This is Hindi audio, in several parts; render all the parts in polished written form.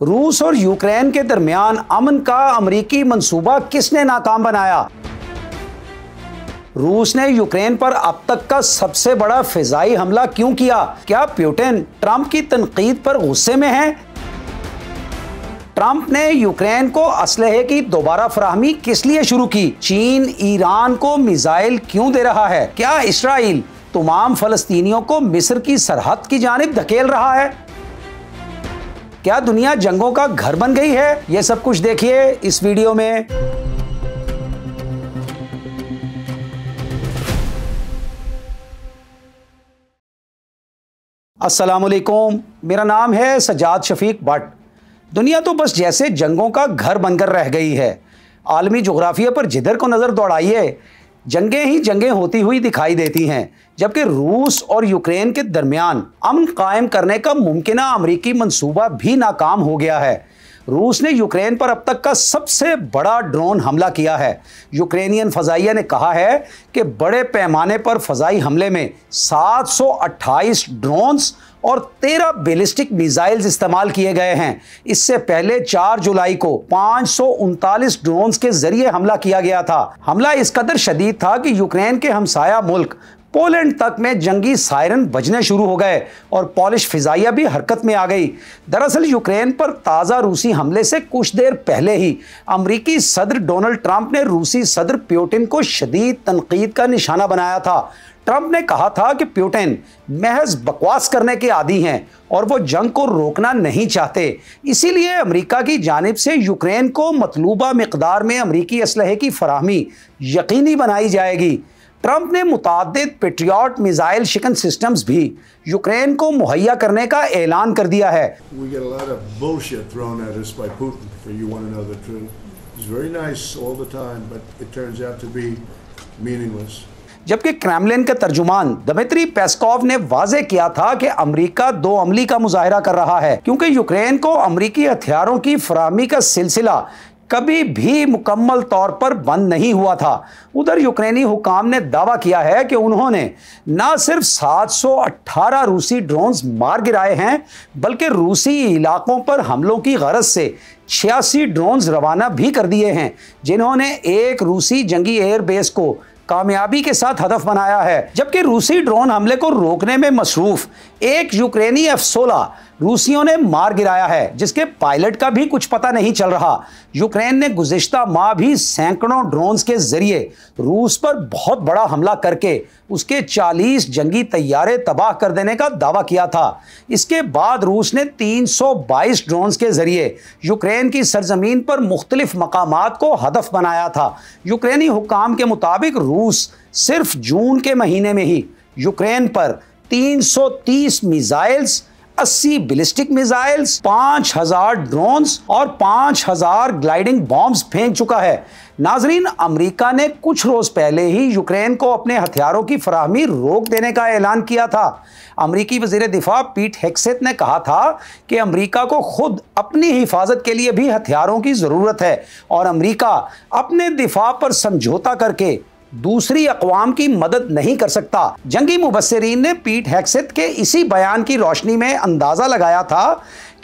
रूस और यूक्रेन के दरमियान अमन का अमरीकी मंसूबा किसने नाकाम बनाया? रूस ने यूक्रेन पर अब तक का सबसे बड़ा फिजाई हमला क्यों किया? क्या पुतिन ट्रंप की तनकीद पर गुस्से में हैं? ट्रंप ने यूक्रेन को असलहे की दोबारा फराहमी किस लिए शुरू की? चीन ईरान को मिसाइल क्यों दे रहा है? क्या इसराइल तमाम फलस्तीनियों को मिस्र की सरहद की जानिब धकेल रहा है? क्या दुनिया जंगों का घर बन गई है? यह सब कुछ देखिए इस वीडियो में। अस्सलामुअलैकुम, मेरा नाम है सज्जाद शफीक भट्ट। दुनिया तो बस जैसे जंगों का घर बनकर रह गई है। आलमी जोग्राफिया पर जिधर को नज़र दौड़ाइए जंगें ही जंगें होती हुई दिखाई देती हैं, जबकि रूस और यूक्रेन के दरमियान अमन कायम करने का मुमकिना अमरीकी मंसूबा भी नाकाम हो गया है। रूस ने यूक्रेन पर अब तक का सबसे बड़ा ड्रोन हमला किया है। यूक्रेनियन फ़ज़ाइया ने कहा है कि बड़े पैमाने पर फ़ज़ाई हमले में 728 ड्रोन्स और 13 बैलिस्टिक मिसाइल्स इस्तेमाल किए गए हैं। इससे पहले 4 जुलाई को 539 ड्रोन्स के जरिए हमला किया गया था। हमला इस कदर शदीद था कि यूक्रेन के हमसाया मुल्क पोलैंड तक में जंगी सायरन बजने शुरू हो गए और पॉलिश फिजाइया भी हरकत में आ गई। दरअसल यूक्रेन पर ताज़ा रूसी हमले से कुछ देर पहले ही अमरीकी सदर डोनाल्ड ट्रंप ने रूसी सदर पुतिन को शदीद तनकीद का निशाना बनाया था। ट्रंप ने कहा था कि पुतिन महज बकवास करने के आदी हैं और वो जंग को रोकना नहीं चाहते। इसीलिए अमेरिका की जानिब से यूक्रेन को मतलूबा मिकदार में अमरीकी असलहे की फराहमी यकीनी बनाई जाएगी। ट्रंप ने मुताद्दिद पेट्रियट मिसाइल शिकन सिस्टम्स भी यूक्रेन को मुहैया करने का ऐलान कर दिया है। जबकि क्रेमलिन के तर्जुमान दमित्री पेस्कोव ने वाजे किया था कि अमेरिका दो अमली का मुजाहिरा कर रहा है, क्योंकि यूक्रेन को अमरीकी हथियारों की फराहमी का सिलसिला कभी भी मुकम्मल तौर पर बंद नहीं हुआ था। उधर यूक्रेनी हुकाम ने दावा किया है कि उन्होंने न सिर्फ 718 रूसी ड्रोन्स मार गिराए हैं, बल्कि रूसी इलाकों पर हमलों की गरज से 86 ड्रोन्स रवाना भी कर दिए हैं, जिन्होंने एक रूसी जंगी एयरबेस को कामयाबी के साथ हदफ बनाया है। जबकि रूसी ड्रोन हमले को रोकने में मसरूफ एक यूक्रेनी F-16 रूसियों ने मार गिराया है, जिसके पायलट का भी कुछ पता नहीं चल रहा। यूक्रेन ने गुज़िश्ता माह भी सैकड़ों ड्रोन्स के जरिए रूस पर बहुत बड़ा हमला करके उसके 40 जंगी तैयारे तबाह कर देने का दावा किया था। इसके बाद रूस ने 322 ड्रोन्स के जरिए यूक्रेन की सरजमीन पर मुख्तलिफ मकामात को हदफ बनाया था। यूक्रेनी हुकाम के मुताबिक रूस सिर्फ जून के महीने में ही यूक्रेन पर 330 मिसाइल्स, 80 बैलिस्टिक मिसाइल्स, 5000 ड्रोन्स और 5000 ग्लाइडिंग बॉम्ब्स फेंक चुका है। नाजरीन, अमेरिका ने कुछ रोज पहले ही यूक्रेन को अपने हथियारों की फराहमी रोक देने का ऐलान किया था। अमरीकी वजीर दिफा पीट हेग्सेथ ने कहा था कि अमेरिका को खुद अपनी हिफाजत के लिए भी हथियारों की जरूरत है और अमेरिका अपने दिफा पर समझौता करके दूसरी अक़वाम की मदद नहीं कर सकता। जंगी मुबस्सिरीन ने पीट हेग्सेथ के इसी बयान की रोशनी में अंदाज़ा लगाया था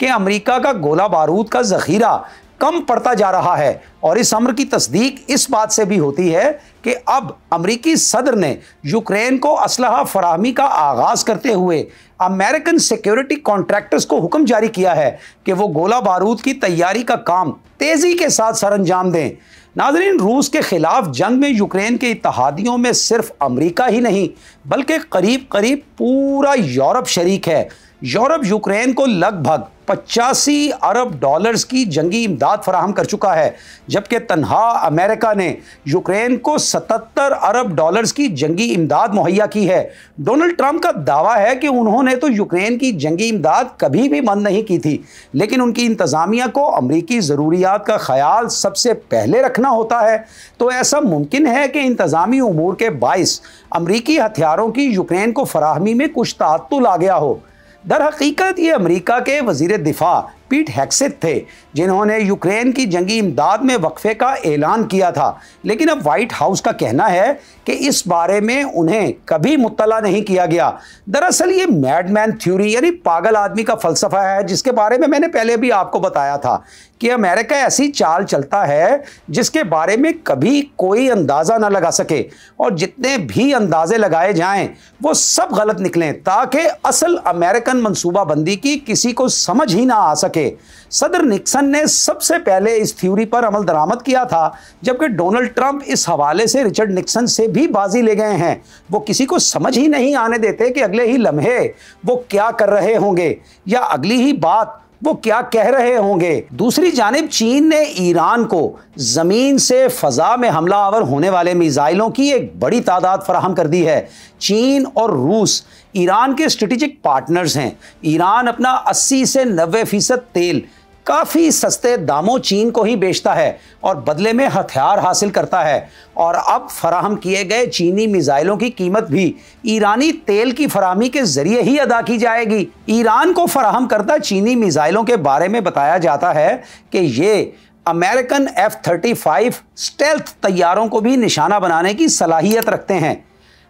कि अमेरिका का गोला बारूद का ज़ख़ीरा कम पड़ता जा रहा है, और इस अमर की तस्दीक इस बात से भी होती है कि अब अमरीकी सदर ने यूक्रेन को असलहा फराहमी का आगाज़ करते हुए अमेरिकन सिक्योरिटी कॉन्ट्रैक्टर्स को हुक्म जारी किया है कि वो गोला बारूद की तैयारी का काम तेज़ी के साथ सर अंजाम दें। नाज़रीन, रूस के खिलाफ जंग में यूक्रेन के इत्तहादियों में सिर्फ अमेरिका ही नहीं बल्कि करीब करीब पूरा यूरोप शरीक है। यूरोप यूक्रेन को लगभग 85 अरब डॉलर्स की जंगी इमदाद फराहम कर चुका है, जबकि तन्हा अमेरिका ने यूक्रेन को 77 अरब डॉलर्स की जंगी इमदाद मुहैया की है। डोनाल्ड ट्रंप का दावा है कि उन्होंने तो यूक्रेन की जंगी इमदाद कभी भी बंद नहीं की थी, लेकिन उनकी इंतज़ामिया को अमरीकी ज़रूरियात का ख्याल सबसे पहले रखना होता है। तो ऐसा मुमकिन है कि इंतज़ामी उमूर के बाइस अमरीकी हथियारों की यूक्रेन को फराहमी में कुछ ताअत्तुल आ गया हो। दर हकीकत ये अमेरिका के वजीर दिफा पीट हेग्सेथ थे, जिन्होंने यूक्रेन की जंगी इमदाद में वक्फे का ऐलान किया था। लेकिन अब व्हाइट हाउस का कहना है कि इस बारे में उन्हें कभी मुत्तला नहीं किया गया। दरअसल ये मैडमैन थ्योरी यानी पागल आदमी का फलसफा है, जिसके बारे में मैंने पहले भी आपको बताया था कि अमेरिका ऐसी चाल चलता है जिसके बारे में कभी कोई अंदाज़ा ना लगा सके, और जितने भी अंदाजे लगाए जाएं वो सब गलत निकलें ताकि असल अमेरिकन मंसूबाबंदी की किसी को समझ ही ना आ सके। सदर निक्सन ने सबसे पहले इस थ्योरी पर अमल दरामद किया था, जबकि डोनाल्ड ट्रंप इस हवाले से रिचर्ड निक्सन से भी बाजी ले गए हैं। वो किसी को समझ ही नहीं आने देते कि अगले ही लम्हे वो क्या कर रहे होंगे या अगली ही बात वो क्या कह रहे होंगे। दूसरी जानिब चीन ने ईरान को जमीन से फजा में हमलावर होने वाले मिसाइलों की एक बड़ी तादाद फराहम कर दी है। चीन और रूस ईरान के स्ट्रेटेजिक पार्टनर्स हैं। ईरान अपना 80 से 90% तेल काफ़ी सस्ते दामों चीन को ही बेचता है और बदले में हथियार हासिल करता है, और अब फराहम किए गए चीनी मिसाइलों की कीमत भी ईरानी तेल की फराहमी के जरिए ही अदा की जाएगी। ईरान को फराहम करता चीनी मिसाइलों के बारे में बताया जाता है कि ये अमेरिकन F-35 स्टेल्थ तैयारों को भी निशाना बनाने की सलाहियत रखते हैं।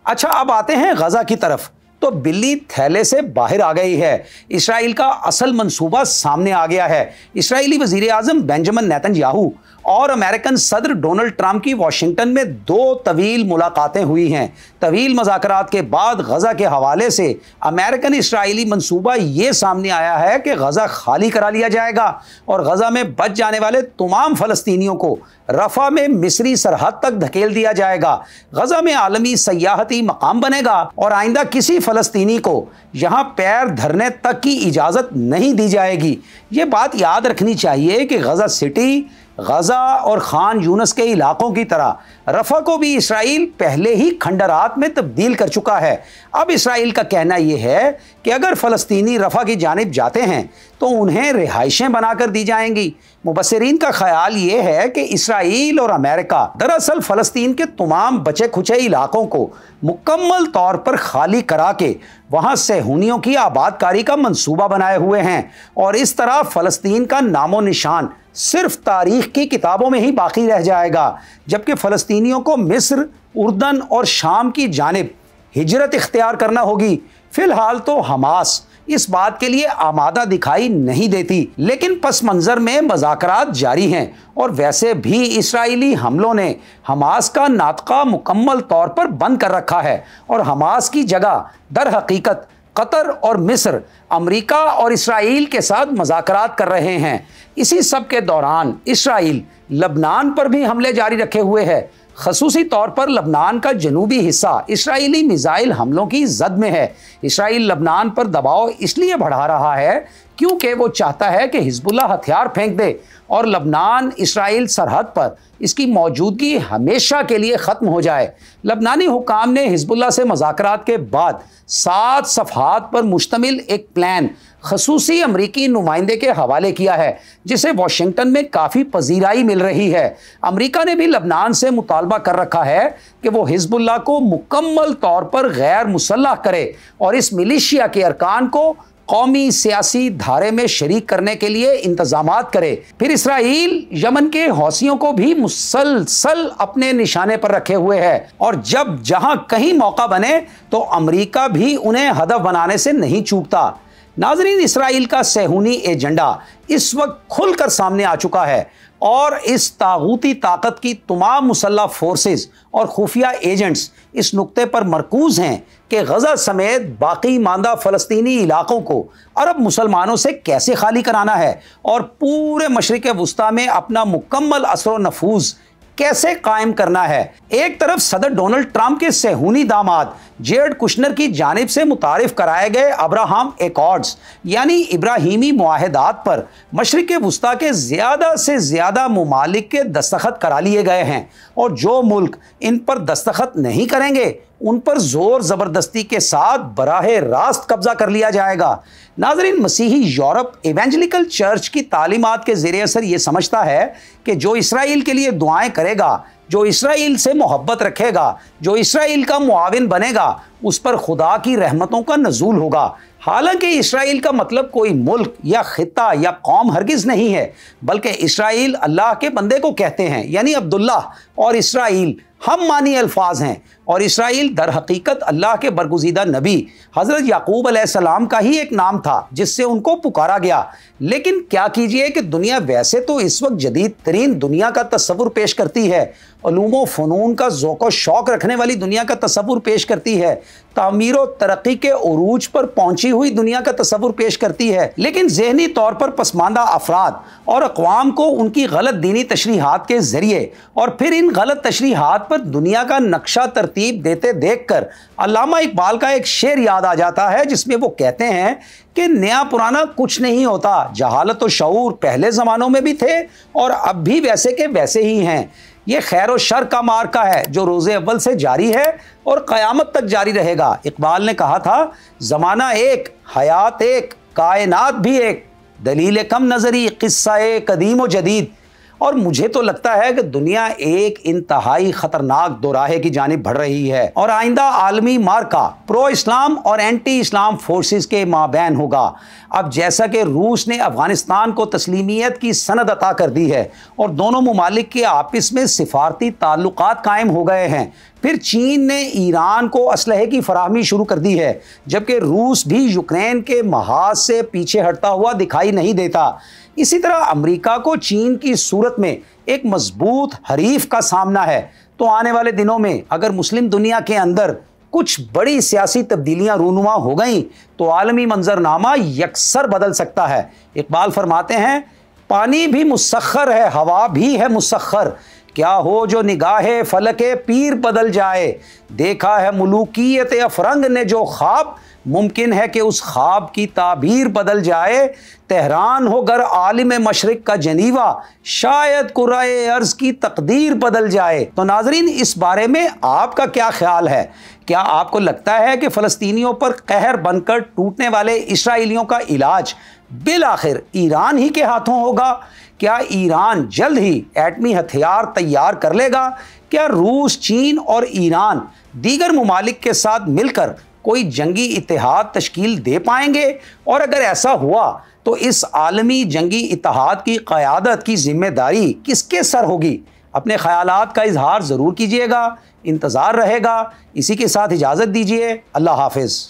अच्छा, अब आते हैं गजा की तरफ। तो बिल्ली थैले से बाहर आ गई है। इसराइल का असल मंसूबा सामने आ गया है। इस्राएली वजीर आज़म बेंजामिन नेतन्याहू और अमेरिकन सदर डोनाल्ड ट्रंप की वाशिंगटन में 2 तवील मुलाकातें हुई हैं। तवील मज़ाकरात के बाद गजा के हवाले से अमेरिकन इसराइली मंसूबा ये सामने आया है कि गजा खाली करा लिया जाएगा और गजा में बच जाने वाले तमाम फ़लस्तीनियों को रफ़ा में मिस्री सरहद तक धकेल दिया जाएगा। गजा में आलमी सयाहती मकाम बनेगा और आइंदा किसी फ़लस्तीनी को यहाँ पैर धरने तक की इजाज़त नहीं दी जाएगी। ये बात याद रखनी चाहिए कि गजा सिटी, गजा और खान यूनस के इलाकों की तरह रफ़ा को भी इसराइल पहले ही खंडरात में तब्दील कर चुका है। अब इसराइल का कहना यह है कि अगर फ़लस्तीनी रफ़ा की जानिब जाते हैं तो उन्हें रिहाइशें बनाकर दी जाएंगी। मुबस्सिरीन का ख्याल ये है कि इसराइल और अमेरिका दरअसल फ़लस्तीन के तमाम बचे खुचे इलाकों को मुकम्मल तौर पर खाली करा के वहाँ सेहूनियों की आबादकारी का मंसूबा बनाए हुए हैं, और इस तरह फ़लस्तीन का नामो निशान सिर्फ तारीख की किताबों में ही बाकी रह जाएगा, जबकि फ़लस्तीनियों को मिस्र, उर्दन और शाम की जानिब हिजरत इख्तियार करना होगी। फ़िलहाल तो हमास इस बात के लिए आमादा दिखाई नहीं देती, लेकिन पस मंज़र में मज़ाकरात जारी हैं, और वैसे भी इसराइली हमलों ने हमास का नातका मुकम्मल तौर पर बंद कर रखा है, और हमास की जगह दर हकीकत कतर और मिस्र अमेरिका और इसराइल के साथ मज़ाकरात कर रहे हैं। इसी सब के दौरान इसराइल लबनान पर भी हमले जारी रखे हुए है। ख़ुसूसी तौर पर लबनान का जनूबी हिस्सा इसराइली मिसाइल हमलों की जद में है। इसराइल लबनान पर दबाव इसलिए बढ़ा रहा है क्योंकि वो चाहता है कि हिजबुल्लाह हथियार फेंक दे और लबनान इसराइल सरहद पर इसकी मौजूदगी हमेशा के लिए ख़त्म हो जाए। लबनानी हुकाम ने हिजबुल्लाह से मज़ाकरात के बाद 7 सफ़हात पर मुश्तमिल एक प्लान ख़ुसूसी अमरीकी नुमाइंदे के हवाले किया है, जिसे वाशिंगटन में काफ़ी पजीराई मिल रही है। अमरीका ने भी लबनान से मुतालबा कर रखा है कि वो हिजबुल्लाह को मुकम्मल तौर पर गैर मुसल्लह करे और इस मिलिशिया के अरकान को कौमी सियासी धारे में शरीक करने के लिए इंतजामात करे। फिर इसराइल यमन के हौसियों को भी मुसलसल अपने निशाने पर रखे हुए है, और जब जहां कहीं मौका बने तो अमरीका भी उन्हें हदफ बनाने से नहीं चूकता। नाजरीन, इसराइल का सेहूनी एजेंडा इस वक्त खुलकर सामने आ चुका है, और इस तागूती ताकत की तमाम मुसल्लह फोर्सेस और खुफिया एजेंट्स इस नुक्ते पर मरकूज हैं कि गजा समेत बाकी मांदा फ़लस्तीनी इलाकों को अरब मुसलमानों से कैसे खाली कराना है और पूरे मशरिक़ वुस्ता में अपना मुकम्मल असर नफूज कैसे कायम करना है। एक तरफ सदर डोनाल्ड ट्रंप के सेहूनी दामाद जेरेड कुशनर की जानिब से मुतारिफ कराए गए अब्राहम एकॉर्ड्स यानी इब्राहीमी मुआहदात पर मशरिक़ वुस्ता के ज़्यादा से ज़्यादा मुमालिक के दस्तखत करा लिए गए हैं, और जो मुल्क इन पर दस्तखत नहीं करेंगे उन पर ज़ोर ज़बरदस्ती के साथ बराह रास्त कब्ज़ा कर लिया जाएगा। नाज़रीन, मसीही यूरोप एवेंजलिकल चर्च की तालीमात के ज़रिए असर ये समझता है कि जो इसराइल के लिए दुआएं करेगा, जो इसराइल से मोहब्बत रखेगा, जो इसराइल का मुआविन बनेगा, उस पर खुदा की रहमतों का नज़ूल होगा। हालांकि इसराइल का मतलब कोई मुल्क या खिता या कौम हरगिज नहीं है, बल्कि इसराइल अल्लाह के बंदे को कहते हैं, यानी अब्दुल्लाह और इसराइल हम मानी अल्फाज हैं। और इसराइल दर हकीकत अल्लाह के बरगुज़ीदा नबी हज़रत याकूब अलैहिस्सलाम का ही एक नाम था जिससे उनको पुकारा गया। लेकिन क्या कीजिए कि दुनिया वैसे तो इस वक्त जदीद तरीन दुनिया का तस्वुर पेश करती है, उलूम व फ़नून का ज़ौक़ व शौक़ रखने वाली दुनिया का तस्वुर पेश करती है, तामीर व तरक्की के उरूज पर पहुंची हुई दुनिया का तस्वुर पेश करती है, लेकिन ज़हनी तौर पर पसमानदा अफराद और अक़वाम को उनकी गलत दीनी तशरीहात के ज़रिए और फिर इन गलत तशरीहात पर दुनिया का नक्शा तरतीब देते देख कर अल्लामा इकबाल का एक शेर याद आ जाता है, जिसमें वो कहते हैं कि नया पुराना कुछ नहीं होता, जहालत व शऊर पहले ज़मानों में भी थे और अब भी वैसे के वैसे ही हैं। ये खैर व शर का मार्का है जो रोज़े अव्वल से जारी है और क़यामत तक जारी रहेगा। इकबाल ने कहा था, ज़माना एक, हयात एक, कायनात भी एक, दलील कम नज़री, क़िस्सा कदीम व जदीद। और मुझे तो लगता है कि दुनिया एक इंतहाई ख़तरनाक दोराहे की जानिब बढ़ रही है और आइंदा आलमी मार्का प्रो इस्लाम और एंटी इस्लाम फोर्सेस के माबैन होगा। अब जैसा कि रूस ने अफ़गानिस्तान को तस्लीमियत की सनद अता कर दी है और दोनों ममालिक के आपस में सिफारती ताल्लुकात कायम हो गए हैं, फिर चीन ने ईरान को असलहे की फराहमी शुरू कर दी है, जबकि रूस भी यूक्रेन के महाज से पीछे हटता हुआ दिखाई नहीं देता। इसी तरह अमेरिका को चीन की सूरत में एक मजबूत हरीफ का सामना है। तो आने वाले दिनों में अगर मुस्लिम दुनिया के अंदर कुछ बड़ी सियासी तब्दीलियां रूनुमा हो गईं तो आलमी मंजरनामा यकसर बदल सकता है। इकबाल फरमाते हैं, पानी भी मुसख्खर है, हवा भी है मुसख्खर, क्या हो जो निगाहे फलके पीर बदल जाए, देखा है मुलूकियत अफरंग ने जो ख्वाब, मुमकिन है कि उस ख्वाब की ताबीर बदल जाए, तेहरान हो गर आलिम मशरिक का जनीवा, शायद कुराए अर्ज की तकदीर बदल जाए। तो नाजरीन, इस बारे में आपका क्या ख्याल है? क्या आपको लगता है कि फ़लस्तीनियों पर कहर बनकर टूटने वाले इसराइलियों का इलाज बिल आखिर ईरान ही के हाथों होगा? क्या ईरान जल्द ही एटमी हथियार तैयार कर लेगा? क्या रूस, चीन और ईरान दीगर ममालिक के साथ मिलकर कोई जंगी इत्तेहाद तश्कील दे पाएंगे? और अगर ऐसा हुआ तो इस आलमी जंगी इत्तेहाद की क़यादत की जिम्मेदारी किसके सर होगी? अपने ख़यालात का इजहार ज़रूर कीजिएगा, इंतज़ार रहेगा। इसी के साथ इजाज़त दीजिए। अल्लाह हाफ़िज़।